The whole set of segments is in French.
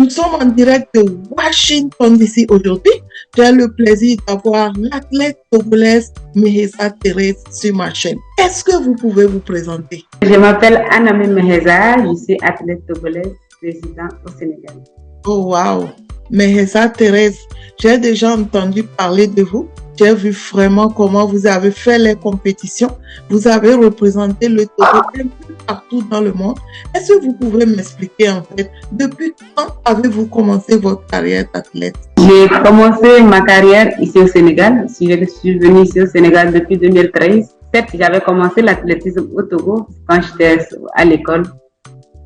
Nous sommes en direct de Washington DC aujourd'hui. J'ai le plaisir d'avoir l'athlète togolaise Meheza Thérèse sur ma chaîne. Est-ce que vous pouvez vous présenter? Je m'appelle Anami Meheza, je suis athlète togolaise, résidente au Sénégal. Oh wow! Meheza Thérèse, j'ai déjà entendu parler de vous. J'ai vu vraiment comment vous avez fait les compétitions. Vous avez représenté le Togo un peu partout dans le monde. Est-ce que vous pouvez m'expliquer en fait, depuis quand avez-vous commencé votre carrière d'athlète? J'ai commencé ma carrière ici au Sénégal. Je suis venue ici au Sénégal depuis 2013. Certes, j'avais commencé l'athlétisme au Togo quand j'étais à l'école.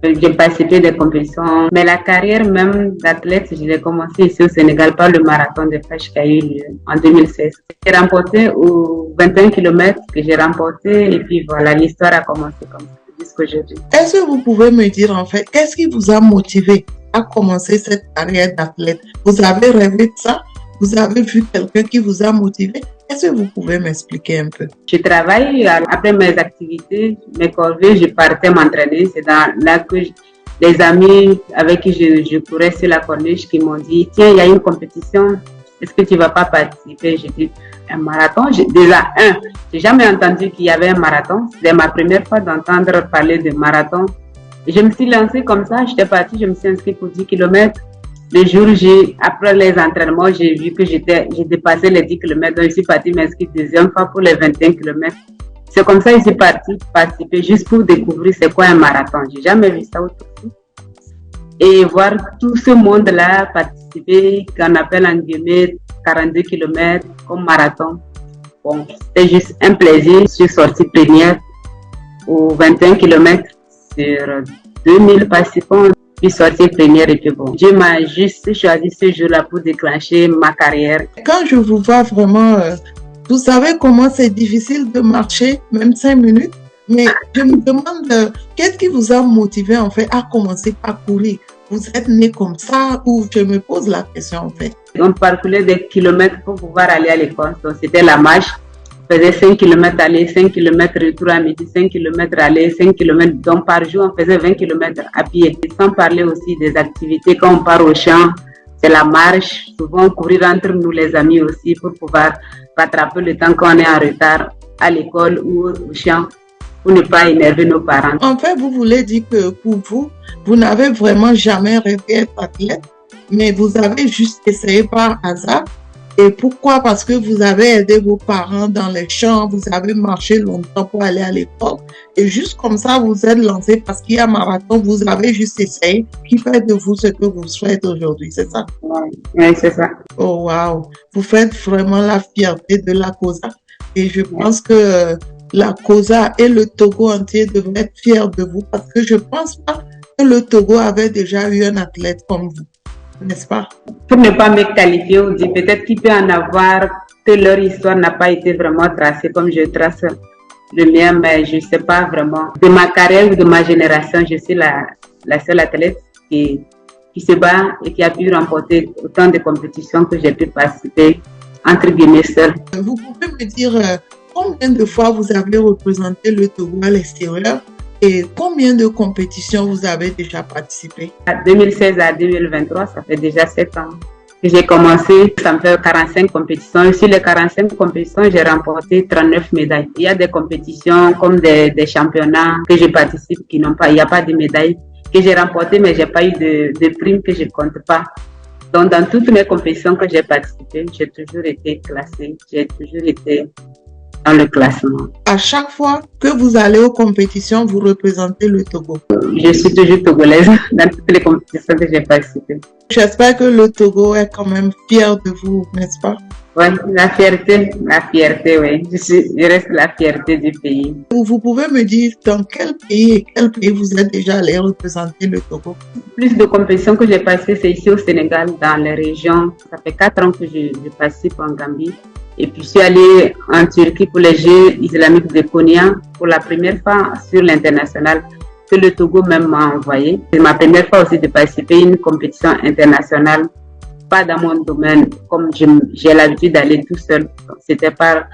J'ai participé à des compétitions, mais la carrière même d'athlète, je l'ai commencé ici au Sénégal par le marathon de Fèche qui a eu lieu en 2016. J'ai remporté aux 21 km que j'ai remporté et puis voilà, l'histoire a commencé comme ça jusqu'aujourd'hui. Est-ce que vous pouvez me dire en fait, qu'est-ce qui vous a motivé à commencer cette carrière d'athlète? Vous avez rêvé de ça? Vous avez vu quelqu'un qui vous a motivé? Est-ce que vous pouvez m'expliquer un peu? Je travaille après mes activités, mes corvées, je partais m'entraîner. C'est là que les amis avec qui je courais sur la corniche qui m'ont dit « Tiens, il y a une compétition, est-ce que tu ne vas pas participer ?» J'ai dit « Un marathon ?» Déjà, j'ai jamais entendu qu'il y avait un marathon. C'était ma première fois d'entendre parler de marathon. Et je me suis lancée comme ça, j'étais partie, je me suis inscrite pour 10 km. Le jour, après les entraînements, j'ai vu que j'ai dépassé les 10 km, donc je suis partie m'inscrire deuxième fois pour les 21 km. C'est comme ça que je suis partie participer juste pour découvrir c'est quoi un marathon. J'ai jamais vu ça autour. Et voir tout ce monde-là participer, qu'on appelle en guillemets 42 km comme marathon. Bon, c'était juste un plaisir. Je suis sortie première aux 21 km sur 2000 participants. Je suis sortie première et puis bon, Dieu m'a juste choisi ce jour-là pour déclencher ma carrière. Quand je vous vois vraiment, vous savez comment c'est difficile de marcher, même 5 minutes, mais je me demande, qu'est-ce qui vous a motivé en fait à commencer par courir? Vous êtes né comme ça ou je me pose la question en fait? On parcourait des kilomètres pour pouvoir aller à l'école, donc c'était la marche. On faisait 5 km aller, 5 km retour à midi, 5 km aller, 5 km. Donc par jour, on faisait 20 km à pied. Et sans parler aussi des activités, quand on part au champ, c'est la marche. Souvent, courir entre nous les amis aussi pour pouvoir rattraper le temps qu'on est en retard à l'école ou au champ pour ne pas énerver nos parents. En fait, vous voulez dire que pour vous, vous n'avez vraiment jamais rêvé d'être athlète, mais vous avez juste essayé par hasard. Et pourquoi? Parce que vous avez aidé vos parents dans les champs, vous avez marché longtemps pour aller à l'école. Et juste comme ça, vous êtes lancé parce qu'il y a un marathon, vous avez juste essayé, qui fait de vous ce que vous faites aujourd'hui, c'est ça? Oui, c'est ça. Oh wow! Vous faites vraiment la fierté de la COSA. Et je pense que la COSA et le Togo entier devraient être fiers de vous parce que je pense pas que le Togo avait déjà eu un athlète comme vous. N'est-ce pas? Pour ne pas me qualifier ou dire peut-être qu'il peut en avoir que leur histoire n'a pas été vraiment tracée comme je trace le mien, mais je ne sais pas vraiment. De ma carrière ou de ma génération, je suis la seule athlète qui se bat et qui a pu remporter autant de compétitions que j'ai pu participer, entre guillemets, seule. Vous pouvez me dire combien de fois vous avez représenté le Togo à l'extérieur? Et combien de compétitions vous avez déjà participé? De 2016 à 2023, ça fait déjà 7 ans que j'ai commencé. Ça me fait 45 compétitions. Et sur les 45 compétitions, j'ai remporté 39 médailles. Il y a des compétitions comme des championnats que je participe qui n'ont pas, il n'y a pas de médailles que j'ai remportées, mais j'ai pas eu de primes que je ne compte pas. Donc, dans toutes mes compétitions que j'ai participé, j'ai toujours été classée. J'ai toujours été dans le classement. À chaque fois que vous allez aux compétitions, vous représentez le Togo. Je suis toujours togolaise dans toutes les compétitions que j'ai participé. J'espère que le Togo est quand même fier de vous, n'est-ce pas? Oui, la fierté, oui. Je reste la fierté du pays. Vous pouvez me dire dans quel pays vous êtes déjà allé représenter le Togo? Plus de compétitions que j'ai passées, c'est ici au Sénégal, dans les régions. Ça fait 4 ans que je participe en Gambie. Et puis, je suis allée en Turquie pour les Jeux islamiques de Konya pour la première fois sur l'international que le Togo même m'a envoyé. C'est ma première fois aussi de participer à une compétition internationale, pas dans mon domaine, comme j'ai l'habitude d'aller tout seul. C'était par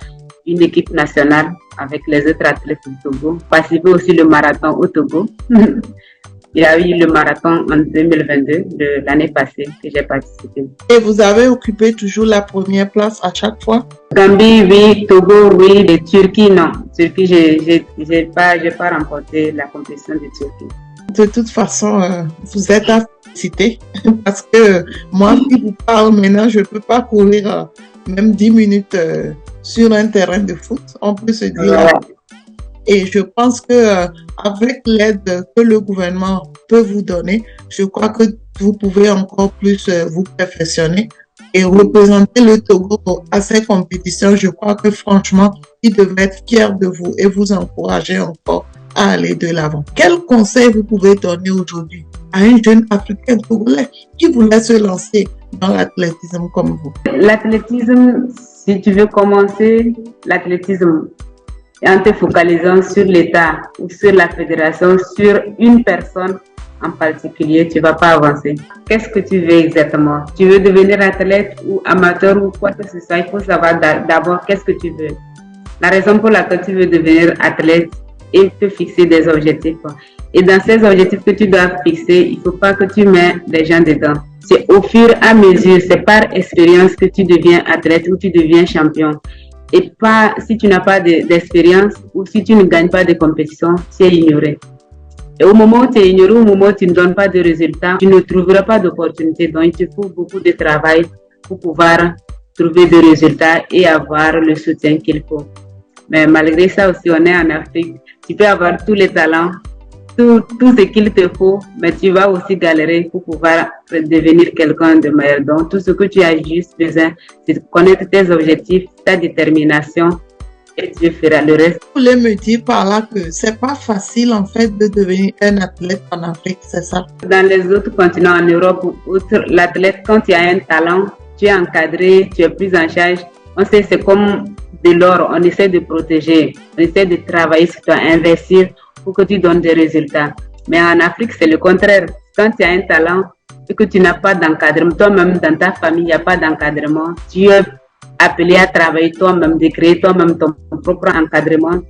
une équipe nationale avec les autres athlètes du Togo. Participer aussi le marathon au Togo. Il y a eu le marathon en 2022 de l'année passée que j'ai participé. Et vous avez occupé toujours la première place à chaque fois? Gambie, oui. Togo, oui. Et Turquie, non. Turquie, j'ai pas remporté la compétition de Turquie. De toute façon, vous êtes à féliciter parce que moi qui vous parle maintenant, je ne peux pas courir même 10 minutes sur un terrain de foot. On peut se dire. Ouais. Et je pense que avec l'aide que le gouvernement peut vous donner, je crois que vous pouvez encore plus vous perfectionner et représenter le Togo à ces compétitions. Je crois que franchement, ils devraient être fiers de vous et vous encourager encore à aller de l'avant. Quel conseil vous pouvez donner aujourd'hui à un jeune Africain togolais qui voulait se lancer dans l'athlétisme comme vous? L'athlétisme, si tu veux commencer, l'athlétisme, en te focalisant sur l'État ou sur la fédération, sur une personne en particulier, tu ne vas pas avancer. Qu'est-ce que tu veux exactement? Tu veux devenir athlète ou amateur ou quoi que ce soit? Il faut savoir d'abord qu'est-ce que tu veux. La raison pour laquelle tu veux devenir athlète et te fixer des objectifs. Et dans ces objectifs que tu dois fixer, il ne faut pas que tu mets les gens dedans. C'est au fur et à mesure, c'est par expérience que tu deviens athlète ou tu deviens champion. Et pas si tu n'as pas d'expérience ou si tu ne gagnes pas de compétition, tu es ignoré. Et au moment où tu es ignoré, au moment où tu ne donnes pas de résultats, tu ne trouveras pas d'opportunité. Donc, il te faut beaucoup de travail pour pouvoir trouver des résultats et avoir le soutien qu'il faut. Mais malgré ça aussi, on est en Afrique. Tu peux avoir tous les talents, tout ce qu'il te faut, mais tu vas aussi galérer pour pouvoir devenir quelqu'un de meilleur. Donc, tout ce que tu as juste besoin, c'est de connaître tes objectifs, ta détermination, et tu feras le reste. Vous voulez me dire par là que c'est pas facile en fait de devenir un athlète en Afrique, c'est ça? Dans les autres continents, en Europe ou autres, l'athlète, quand tu as un talent, tu es encadré, tu es pris en charge. On sait, c'est comme de l'or, on essaie de protéger, on essaie de travailler sur toi, investir pour que tu donnes des résultats. Mais en Afrique, c'est le contraire. Quand tu as un talent et que tu n'as pas d'encadrement, toi-même dans ta famille, il n'y a pas d'encadrement, tu es appelé à travailler toi-même, de créer toi-même ton propre encadrement,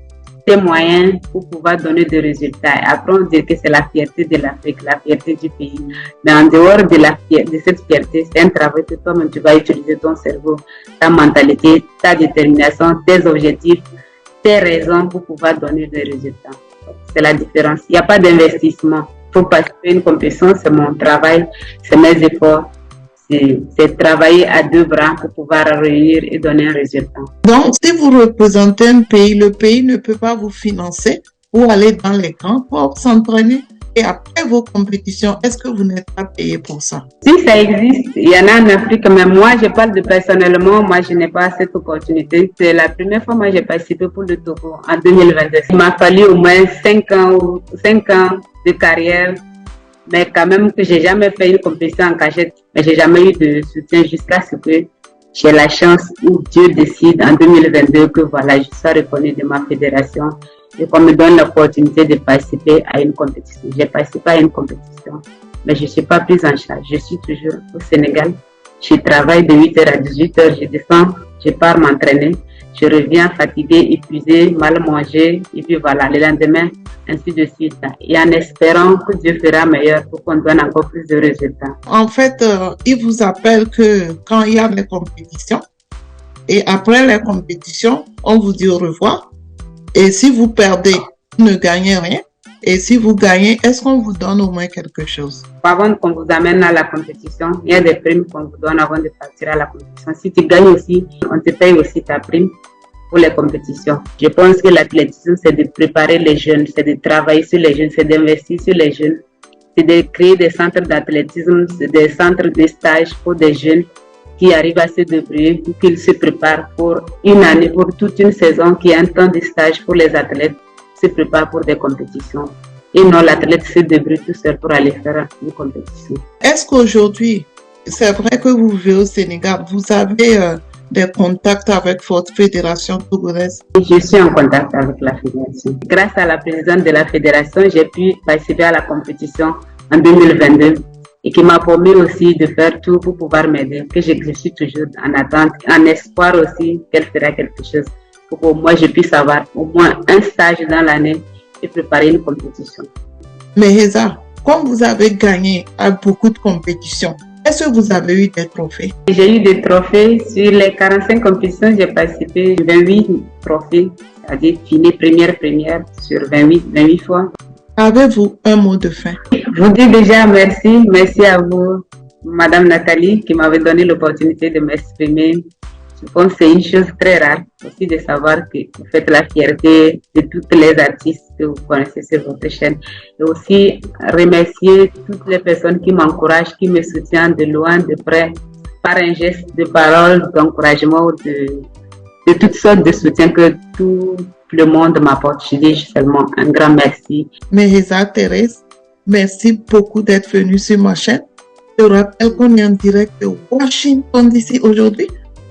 tes moyens pour pouvoir donner des résultats. Et après, on dit que c'est la fierté de l'Afrique, la fierté du pays. Mais en dehors de cette fierté, c'est un travail que toi-même, tu vas utiliser ton cerveau, ta mentalité, ta détermination, tes objectifs, tes raisons pour pouvoir donner des résultats. C'est la différence. Il n'y a pas d'investissement. Pour participer à une compétition, c'est mon travail, c'est mes efforts. C'est travailler à deux bras pour pouvoir réunir et donner un résultat. Donc, si vous représentez un pays, le pays ne peut pas vous financer pour aller dans les grands ports s'entraîner. Et après vos compétitions, est-ce que vous n'êtes pas payé pour ça? Si ça existe, il y en a en Afrique, mais moi, je parle de personnellement, moi, je n'ai pas cette opportunité. C'est la première fois que j'ai participé pour le Togo en 2022. Il m'a fallu au moins 5 ans de carrière, mais quand même que j'ai jamais fait une compétition en cachette, mais j'ai jamais eu de soutien jusqu'à ce que j'ai la chance où Dieu décide en 2022 que voilà, je sois reconnue de ma fédération et qu'on me donne l'opportunité de participer à une compétition. J'ai participé à une compétition, mais je ne suis pas prise en charge. Je suis toujours au Sénégal. Je travaille de 8h à 18h, je descends, je pars m'entraîner, je reviens fatiguée, épuisée, mal mangée, et puis voilà, le lendemain, ainsi de suite. Et en espérant que Dieu fera meilleur pour qu'on donne encore plus de résultats. En fait, il vous appelle que quand il y a des compétitions, et après les compétitions, on vous dit au revoir. Et si vous perdez, vous ne gagnez rien. Et si vous gagnez, est-ce qu'on vous donne au moins quelque chose? Avant qu'on vous amène à la compétition, il y a des primes qu'on vous donne avant de partir à la compétition. Si tu gagnes aussi, on te paye aussi ta prime pour les compétitions. Je pense que l'athlétisme, c'est de préparer les jeunes, c'est de travailler sur les jeunes, c'est d'investir sur les jeunes, c'est de créer des centres d'athlétisme, des centres de stage pour des jeunes qui arrivent à se débrouiller pour qu'ils se préparent pour une année, pour toute une saison, qui est un temps de stage pour les athlètes, se préparent pour des compétitions. Et non, l'athlète se débrouille tout seul pour aller faire une compétition. Est-ce qu'aujourd'hui, c'est vrai que vous vivez au Sénégal, vous avez des contacts avec votre fédération togolaise? Je suis en contact avec la fédération. Grâce à la présidente de la fédération, j'ai pu participer à la compétition en 2022 et qui m'a promis aussi de faire tout pour pouvoir m'aider, que je suis toujours en attente, en espoir aussi qu'elle fera quelque chose pour que moi je puisse avoir au moins un stage dans l'année et préparer une compétition. Mais Heza, Comme vous avez gagné à beaucoup de compétitions, est-ce que vous avez eu des trophées? J'ai eu des trophées. Sur les 45 compétitions, j'ai participé 28 trophées, c'est-à-dire fini première sur 28 fois. Avez-vous un mot de fin? Je vous dis déjà merci. Merci à vous, Madame Nathalie, qui m'avait donné l'opportunité de m'exprimer. Je pense que c'est une chose très rare aussi de savoir que vous faites la fierté de toutes les artistes que vous connaissez sur votre chaîne. Et aussi remercier toutes les personnes qui m'encouragent, qui me soutiennent de loin, de près, par un geste de parole, d'encouragement, de toutes sortes de soutien que tout le monde m'apporte. Je dis seulement un grand merci. Meheza Thérèse, merci beaucoup d'être venue sur ma chaîne. Je rappelle qu'on est en direct de Washington DC aujourd'hui.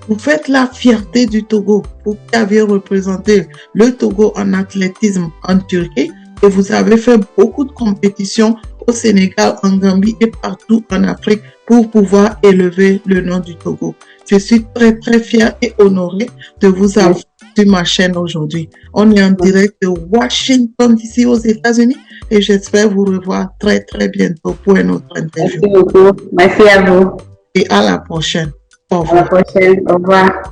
Vous faites la fierté du Togo. Vous avez représenté le Togo en athlétisme en Turquie et vous avez fait beaucoup de compétitions au Sénégal, en Gambie et partout en Afrique pour pouvoir élever le nom du Togo. Je suis très très fière et honorée de vous avoir sur ma chaîne aujourd'hui. On est en direct de Washington DC aux États-Unis et j'espère vous revoir très très bientôt pour une autre interview. Merci beaucoup. Merci à vous. Et à la prochaine. Au revoir. À la prochaine. Au revoir.